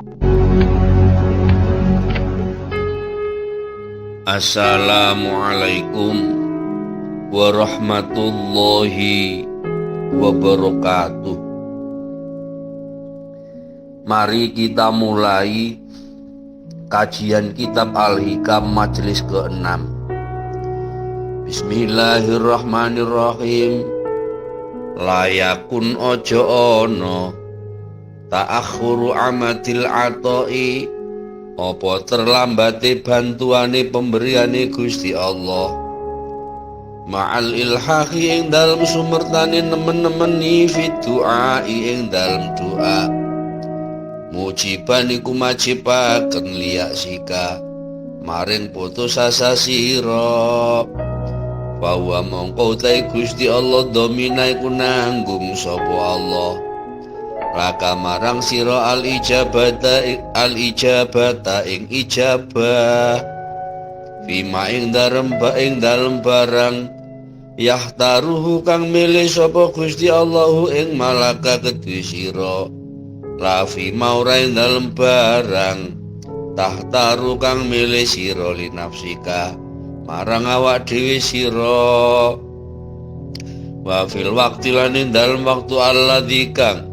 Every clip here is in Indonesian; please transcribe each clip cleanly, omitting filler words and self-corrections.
Assalamualaikum warahmatullahi wabarakatuh. Mari kita mulai kajian kitab Al-Hikam majelis ke-6. Bismillahirrahmanirrahim. Layakun ojo ono ta'akhuru amatil atoi, apa terlambate bantuane pemberiane Gusti Allah, ma'al ilhaqi ing dalem sumertane nemen-nemeni fi du'ai ing dalem doa, mujiban iku majibaken liyak sika maring putus asa sira, bahwa mongko utai Gusti Allah domina iku nanggung sapa Allah laka marang sira al-ijabata ing ijabah fima ing dalem barang yahtaruhu kang milih sapa Gusti Allahu ing malaka kedue sira la fima ora ing dalem barang tahtaru kang milih sira li nafsika marang awak dhewe sira wa fil waqti lan ing dalem waktu alladzi kang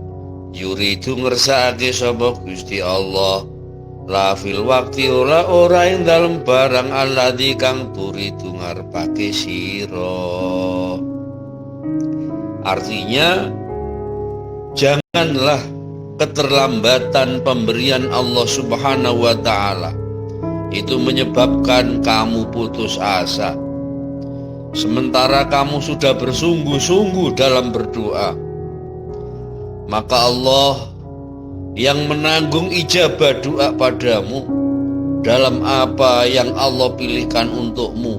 yuridu ngersakake sapa Gusti Allah la fil waqti ora ing dalem barang alladzi kang turidu ngarepake sira. Artinya, janganlah keterlambatan pemberian Allah Subhanahu wa taala itu menyebabkan kamu putus asa sementara kamu sudah bersungguh-sungguh dalam berdoa. Maka Allah yang menanggung ijabah doa padamu dalam apa yang Allah pilihkan untukmu,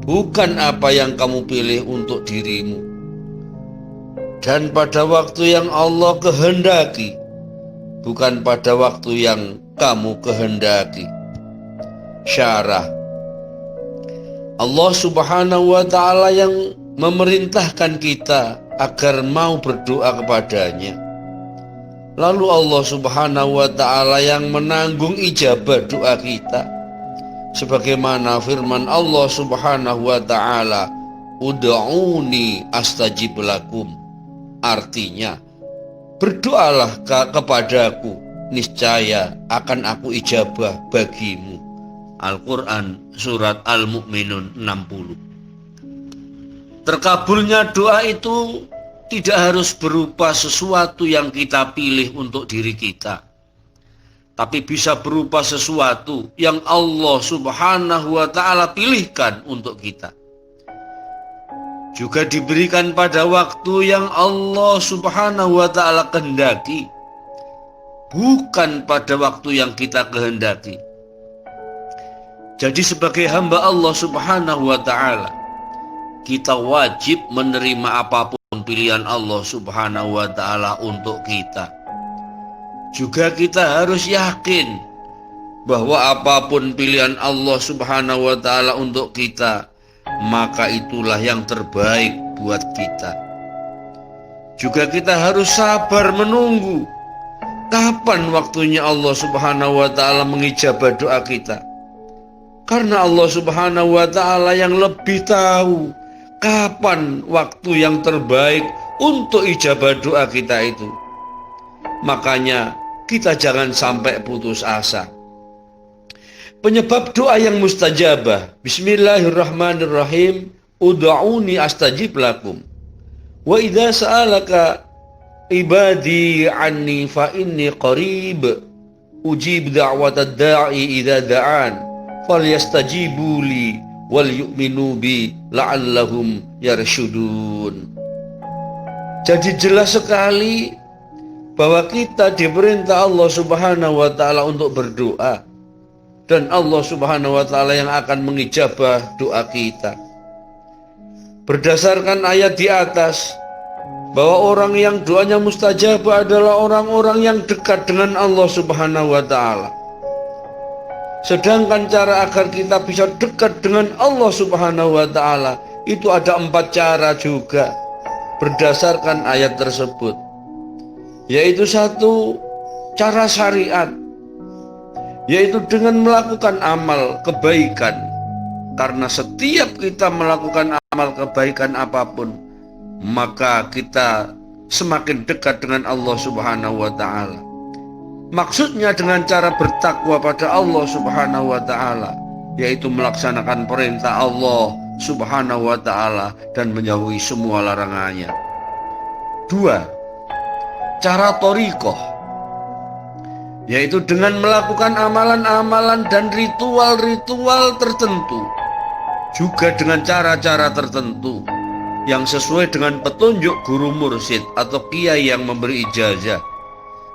bukan apa yang kamu pilih untuk dirimu. Dan pada waktu yang Allah kehendaki, bukan pada waktu yang kamu kehendaki. Syarah, Allah Subhanahu wa ta'ala yang memerintahkan kita agar mau berdoa kepadanya. Lalu Allah Subhanahu wa ta'ala yang menanggung ijabah doa kita. Sebagaimana firman Allah Subhanahu wa ta'ala, ud'uni astajib lakum. Artinya, berdoalah kepadaku, niscaya akan aku ijabah bagimu. Al-Quran surat Al-Mu'minun 60. Terkabulnya doa itu tidak harus berupa sesuatu yang kita pilih untuk diri kita, tapi bisa berupa sesuatu yang Allah Subhanahu wa ta'ala pilihkan untuk kita. Juga diberikan pada waktu yang Allah Subhanahu wa ta'ala kehendaki, bukan pada waktu yang kita kehendaki. Jadi sebagai hamba Allah Subhanahu wa ta'ala, kita wajib menerima apapun pilihan Allah Subhanahu wa ta'ala untuk kita. Juga kita harus yakin bahwa apapun pilihan Allah Subhanahu wa ta'ala untuk kita, maka itulah yang terbaik buat kita. Juga kita harus sabar menunggu kapan waktunya Allah Subhanahu wa ta'ala mengijabah doa kita. Karena Allah Subhanahu wa ta'ala yang lebih tahu kapan waktu yang terbaik untuk ijabah doa kita itu. Makanya kita jangan sampai putus asa. Penyebab doa yang mustajabah, bismillahirrahmanirrahim, ud'uni astajib lakum. Wa idza sa'alaka ibadi anni fa inni qarib ujib da'watad da'i idza da'an falyastajibu li wal yu'minu bi la'allahum yarshudun. Jadi jelas sekali bahwa kita diperintah Allah Subhanahu wa ta'ala untuk berdoa, dan Allah Subhanahu wa ta'ala yang akan mengijabah doa kita. Berdasarkan ayat di atas, bahwa orang yang doanya mustajab adalah orang-orang yang dekat dengan Allah Subhanahu wa ta'ala. Sedangkan cara agar kita bisa dekat dengan Allah Subhanahu wa ta'ala itu ada 4 cara juga berdasarkan ayat tersebut. Yaitu 1, cara syariat, yaitu dengan melakukan amal kebaikan. Karena setiap kita melakukan amal kebaikan apapun, maka kita semakin dekat dengan Allah Subhanahu wa ta'ala. Maksudnya dengan cara bertakwa pada Allah Subhanahu wa ta'ala, yaitu melaksanakan perintah Allah Subhanahu wa ta'ala dan menjauhi semua larangannya. 2. Cara thariqah, yaitu dengan melakukan amalan-amalan dan ritual-ritual tertentu, juga dengan cara-cara tertentu yang sesuai dengan petunjuk guru mursyid atau kiai yang memberi ijazah.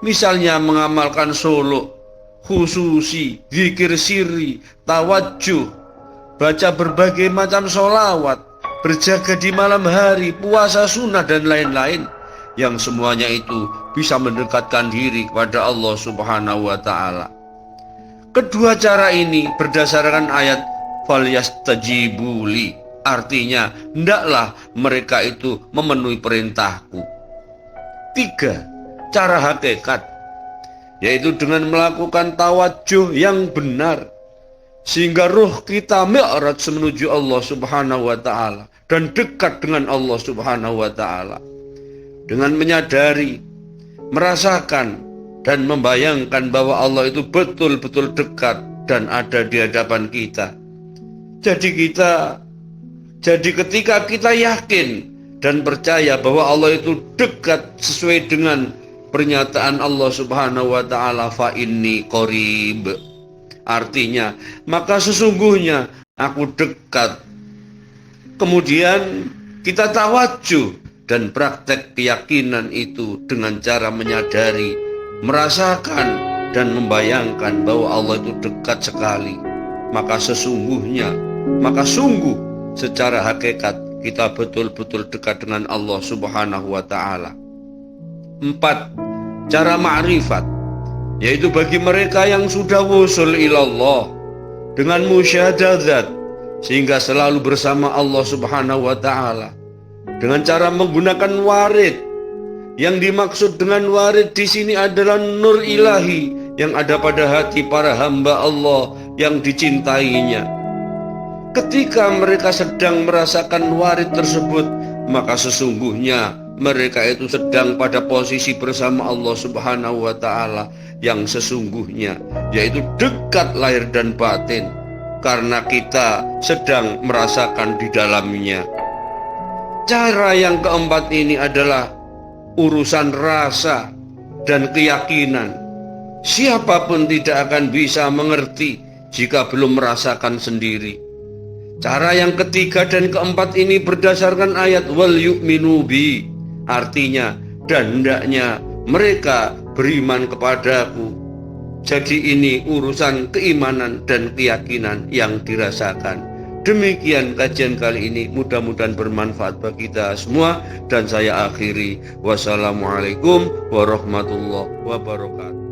Misalnya mengamalkan suluk, khususi, zikir sirri, tawajjuh, baca berbagai macam sholawat, berjaga di malam hari, puasa sunnah dan lain-lain, yang semuanya itu bisa mendekatkan diri kepada Allah Subhanahu wa ta'ala. Kedua cara ini berdasarkan ayat falyastajibu li, artinya hendaklah mereka itu memenuhi perintahku. 3. Cara hakikat, yaitu dengan melakukan tawajjuh yang benar, sehingga ruh kita mi'raj menuju Allah Subhanahu wa ta'ala dan dekat dengan Allah Subhanahu wa ta'ala, dengan menyadari, merasakan dan membayangkan bahwa Allah itu betul-betul dekat dan ada di hadapan kita. Jadi ketika kita yakin dan percaya bahwa Allah itu dekat sesuai dengan pernyataan Allah Subhanahu wa ta'ala, fa inni qarib, artinya maka sesungguhnya aku dekat. Kemudian kita tawajjuh dan praktek keyakinan itu dengan cara menyadari, merasakan dan membayangkan bahwa Allah itu dekat sekali. Maka sungguh secara hakikat kita betul-betul dekat dengan Allah Subhanahu wa ta'ala. 4. Cara ma'rifat, yaitu bagi mereka yang sudah wusul ilallah dengan musyahadat, sehingga selalu bersama Allah Subhanahu wa ta'ala, dengan cara menggunakan warid. Yang dimaksud dengan warid di sini adalah nur ilahi yang ada pada hati para hamba Allah yang dicintainya. Ketika mereka sedang merasakan warid tersebut, maka sesungguhnya mereka itu sedang pada posisi bersama Allah Subhanahu wa ta'ala yang sesungguhnya, yaitu dekat lahir dan batin, karena kita sedang merasakan di dalamnya. Cara yang keempat ini adalah urusan rasa dan keyakinan. Siapapun tidak akan bisa mengerti jika belum merasakan sendiri. Cara yang ketiga dan keempat ini berdasarkan ayat wal yu'minu bi, artinya dan hendaknya mereka beriman kepadaku. Jadi ini urusan keimanan dan keyakinan yang dirasakan. Demikian kajian kali ini, mudah-mudahan bermanfaat bagi kita semua, dan saya akhiri. Wassalamualaikum warahmatullahi wabarakatuh.